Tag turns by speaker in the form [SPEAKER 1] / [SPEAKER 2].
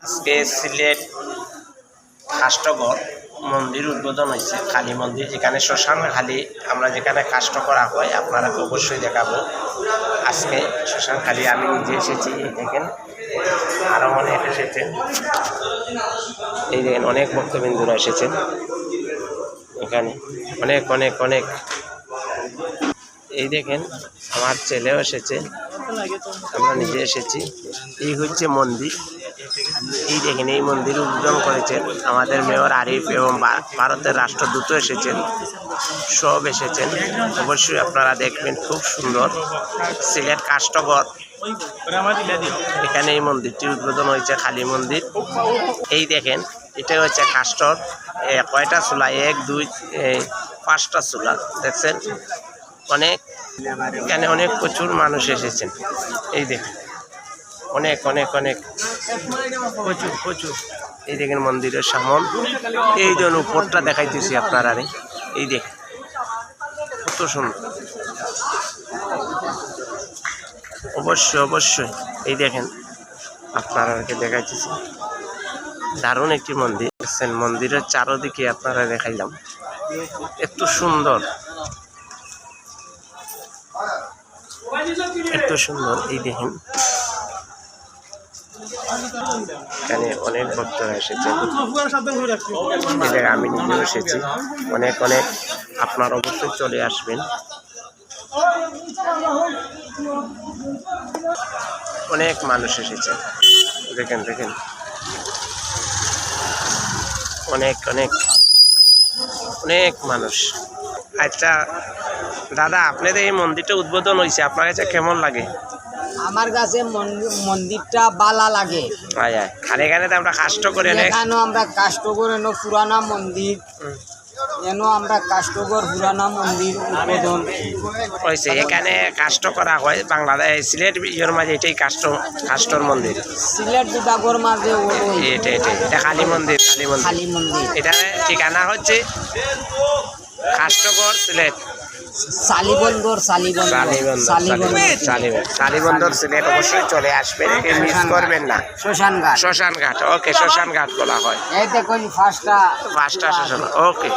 [SPEAKER 1] আজকে সিলেট কাষ্টগড় মন্দির উদ্বোধন হয়েছে, কালী মন্দির, যেখানে শ্মশান খালি আমরা যেখানে কাষ্ট করা হয় আপনারা অবশ্যই দেখাবো। আজকে শ্মশান খালি আমি নিজে এসেছি, এই দেখেন আরও অনেক এসেছেন, এই দেখেন অনেক ভক্তবিন্দুরা এসেছেন এখানে, অনেক অনেক অনেক। এই দেখেন আমার ছেলেও এসেছে, আমরা নিজে এসেছি। এই হচ্ছে মন্দির, এই দেখেন এই মন্দির উদ্বোধন করেছেন আমাদের মেয়র আরিফ এবং ভারতের রাষ্ট্রদূত এসেছেন, সব এসেছেন। অবশ্যই আপনারা দেখবেন, খুব সুন্দর সিলেট কাষ্টগড়, এখানে এই মন্দিরটি উদ্বোধন হয়েছে, কালী মন্দির। এই দেখেন এটা হচ্ছে কাষ্টর, কয়টা চুলা, 1 2 5টা চুলা দেখছেন। অনেক এখানে অনেক প্রচুর মানুষ এসেছেন, এই দেখেন অনেক অনেক অনেক প্রচুর প্রচুর। এই দেখেন মন্দিরের সামন, এই জন্য উপরটা দেখাইতেছি আপনারা, এই দেখেন কত সুন্দর। অবশ্যই অবশ্যই এই দেখেন আপনারাকে দেখাইতেছি, দারুণ একটি মন্দির। মন্দিরের চারদিকে আপনারা দেখাইলাম, এত সুন্দর এত সুন্দর। এই দেখেন এখানে অনেক ভক্তরা এসেছেন, এই জায়গায় আমি নিজেও এসেছি, অনেক অনেক। আপনারা অবশ্যই চলে আসবেন, অনেক মানুষ এসেছে, দেখেন দেখেন অনেক অনেক অনেক মানুষ। আচ্ছা দাদা, আপনাদের এই মন্দিরটা উদ্বোধন হয়েছে, আপনার কাছে কেমন লাগে?
[SPEAKER 2] আমার কাছে মন্দিরটা বালা লাগে।
[SPEAKER 1] খালি এখানে তো আমরা কাষ্ট করে
[SPEAKER 2] এখানেও আমরা কাষ্ট করে পুরানা মন্দির, যেন আমরা কাষ্টগড় পুরানা মন্দির উদ্বোধন
[SPEAKER 1] হয়েছে, এখানে কাষ্ট করা হয় বাংলাদেশ সিলেট ইয়ের মাঝে, এটাই কাষ্টর মন্দির,
[SPEAKER 2] সিলেট বিভাগের মাঝে
[SPEAKER 1] এটা কালী মন্দির,
[SPEAKER 2] কালী মন্দির।
[SPEAKER 1] এটার ঠিকানা হচ্ছে কাষ্টগড় সিলেট,
[SPEAKER 2] শালিবন্দর
[SPEAKER 1] সিলেট। অবশ্যই চলে আসবেন, মিস করবেন না। শ্মশান ঘাট, ওকে, শ্মশান ঘাট বলা হয়,
[SPEAKER 2] এই দেখুন 5টা
[SPEAKER 1] শ্মশান, ওকে।